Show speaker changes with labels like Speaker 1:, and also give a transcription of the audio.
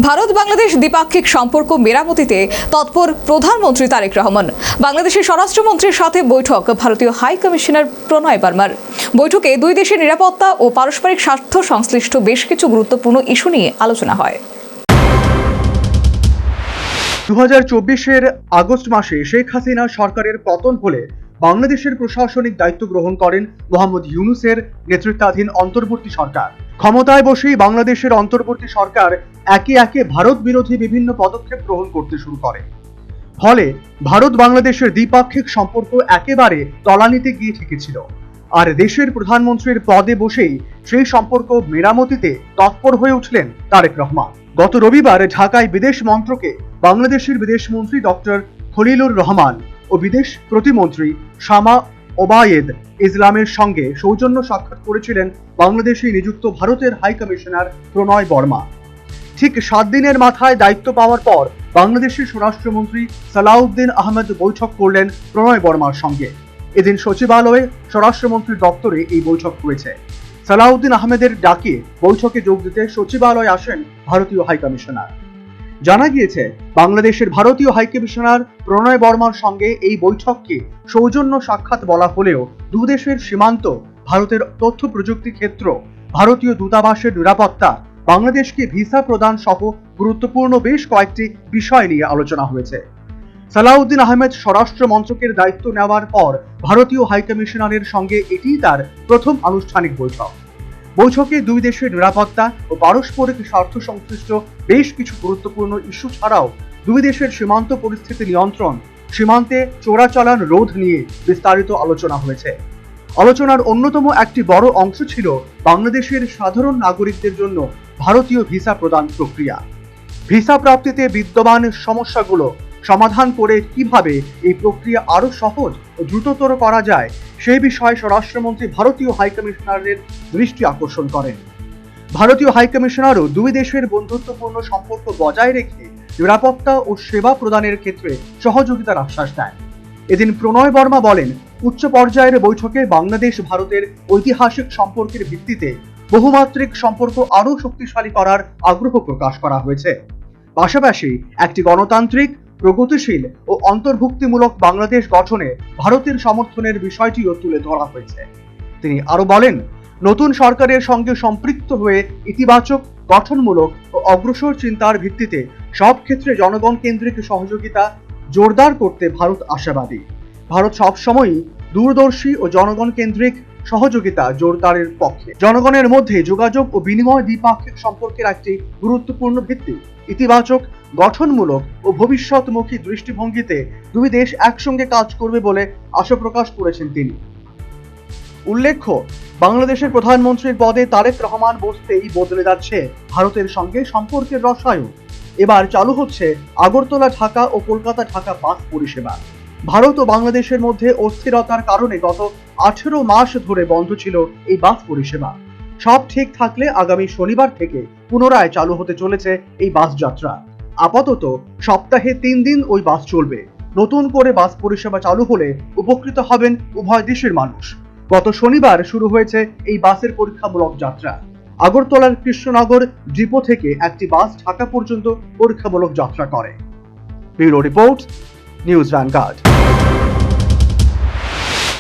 Speaker 1: ভারত বাংলাদেশ দ্বিপাক্ষিক সম্পর্ক মেরামতিতে তৎপর প্রধানমন্ত্রী তারেক রহমান। বাংলাদেশের স্বরাষ্ট্রমন্ত্রীর সাথে বৈঠক ভারতীয় হাই কমিশনার প্রণয় বর্মার। বৈঠকে দুই দেশের নিরাপত্তা ও পারস্পরিক স্বার্থ সংশ্লিষ্ট বেশ কিছু গুরুত্বপূর্ণ ইস্যু নিয়ে আলোচনা হয়।
Speaker 2: 2024-এর আগস্ট মাসে শেখ হাসিনা সরকারের পতন হলে বাংলাদেশের প্রশাসনিক দায়িত্ব গ্রহণ করেন মোহাম্মদ ইউনূসের নেতৃত্বাধীন অন্তর্বর্তী সরকার। ক্ষমতায় বসেই বাংলাদেশের অন্তর্বর্তী সরকার একে একে ভারত বিরোধী বিভিন্ন পদক্ষেপ গ্রহণ করতে শুরু করে। ফলে ভারত বাংলাদেশের দ্বিপাক্ষিক সম্পর্ক একেবারে তলানিতে গিয়ে ঠেকেছিল। আর দেশের প্রধানমন্ত্রীর পদে বসেই সেই সম্পর্ক মেরামতিতে তৎপর হয়ে উঠলেন তারেক রহমান। গত রবিবার ঢাকায় বিদেশ মন্ত্রকে বাংলাদেশের বিদেশমন্ত্রী ডক্টর খলিলুর রহমান ও বিদেশ প্রতিমন্ত্রী শামা ওবায়েদ ইসলামের সঙ্গে সৌজন্য সাক্ষাৎ করেছিলেন বাংলাদেশে নিযুক্ত ভারতের হাই কমিশনার প্রণয় বর্মা। ঠিক 7 দিনের মাথায় দায়িত্ব পাওয়ার পর বাংলাদেশের স্বরাষ্ট্রমন্ত্রী সালাউদ্দিন আহমেদ বৈঠক করলেন প্রণয় বর্মার সঙ্গে। এদিন সচিবালয়ে স্বরাষ্ট্রমন্ত্রীর দপ্তরে এই বৈঠক হয়েছে। সালাউদ্দিন আহমেদের ডাকে বৈঠকে যোগ দিতে সচিবালয়ে আসেন ভারতীয় হাই কমিশনার। জানা গিয়েছে, বাংলাদেশের ভারতীয় হাই কমিশনার প্রণয় বর্মার সঙ্গে এই বৈঠককে সৌজন্য সাক্ষাৎ বলা হলেও দুদেশের সীমান্ত, ভারতের তথ্য প্রযুক্তি ক্ষেত্র, ভারতীয় দূতাবাসের নিরাপত্তা, বাংলাদেশকে ভিসা প্রদান সহ গুরুত্বপূর্ণ বেশ কয়েকটি বিষয় নিয়ে আলোচনা হয়েছে। সালাউদ্দিন আহমেদ স্বরাষ্ট্র মন্ত্রকের দায়িত্ব নেওয়ার পর ভারতীয় হাই কমিশনারের সঙ্গে এটি তার প্রথম আনুষ্ঠানিক বৈঠক। বৈঠকে দুই দেশের নিরাপত্তা ও পারস্পরিক স্বার্থ সংশ্লিষ্ট বেশ কিছু গুরুত্বপূর্ণ ইস্যু ছাড়াও দুই দেশের সীমান্ত পরিস্থিতি নিয়ন্ত্রণ, সীমান্তে চোরাচালান রোধ নিয়ে বিস্তারিত আলোচনা হয়েছে। আলোচনার অন্যতম একটি বড় অংশ ছিল বাংলাদেশের সাধারণ নাগরিকদের জন্য ভারতীয় ভিসা প্রদান প্রক্রিয়া। ভিসা প্রাপ্তিতে বিদ্যমান সমস্যাগুলো সমাধান করে কিভাবে এই প্রক্রিয়া আরো সহজ ও দ্রুততর করা যায় সেই বিষয়ে স্বরাষ্ট্রমন্ত্রী ভারতীয় হাই কমিশনারের দৃষ্টি আকর্ষণ করেন। ভারতীয় হাই কমিশনারও দুই দেশের বন্ধুত্বপূর্ণ সম্পর্ক বজায় রেখে নিরাপত্তা ও সেবা প্রদানের ক্ষেত্রে সহযোগিতার আশ্বাস দেন। এদিন প্রণয় বর্মা বলেন, উচ্চ পর্যায়ের বৈঠকে বাংলাদেশ ভারতের ঐতিহাসিক সম্পর্কের ভিত্তিতে বহুমাত্রিক সম্পর্ক আরও শক্তিশালী করার আগ্রহ প্রকাশ করা হয়েছে। পাশাপাশি একটি গণতান্ত্রিক, প্রগতিশীল ও অন্তর্ভুক্তিমূলক বাংলাদেশ গঠনে ভারতের সমর্থনের বিষয়টিও তুলে ধরা হয়েছে। তিনি আরো বলেন, নতুন সরকারের সঙ্গে সম্পৃক্ত হয়ে ইতিবাচক, গঠনমূলক ও অগ্রসর চিন্তার ভিত্তিতে সব ক্ষেত্রে জনগণ কেন্দ্রিক সহযোগিতা জোরদার করতে ভারত আশাবাদী। ভারত সবসময়ই দূরদর্শী ও জনগণ কেন্দ্রিক সহযোগিতা জোরদারের পক্ষে। জনগণের মধ্যে যোগাযোগ ও বিনিময় দ্বিপাক্ষিক সম্পর্কের একটি গুরুত্বপূর্ণ ভিত্তি। ইতিবাচক, গঠনমূলক ও ভবিষ্যৎমুখী দৃষ্টিভঙ্গিতে দুই দেশ একসঙ্গে কাজ করবে বলে আশা প্রকাশ করেছেন তিনি। উল্লেখ্য, বাংলাদেশের প্রধানমন্ত্রীর পদে তারেক রহমান বসতেই বদলে যাচ্ছে ভারতের সঙ্গে সম্পর্কের রসায়ন। এবার চালু হচ্ছে আগরতলা ঢাকা ও কলকাতা ঢাকা বাস পরিষেবা। ভারত ও বাংলাদেশের মধ্যে অস্থিরতার কারণে গত 18 মাস ধরে বন্ধ ছিল এই বাস পরিষেবা। সব ঠিক থাকলে আগামী শনিবার থেকে পুনরায় চালু হতে চলেছে এই বাস যাত্রা। আপাতত সপ্তাহে 3 দিন ওই বাস চলবে। নতুন করে বাস পরিষেবা চালু হলে উপকৃত হবেন উভয় দেশের মানুষ। গত শনিবার শুরু হয়েছে এই বাসের পরীক্ষামূলক যাত্রা। আগরতলার কৃষ্ণনগর ডিপো থেকে একটি বাস ঢাকা পর্যন্ত পরীক্ষামূলক যাত্রা করে। Bureau report, news vanguard.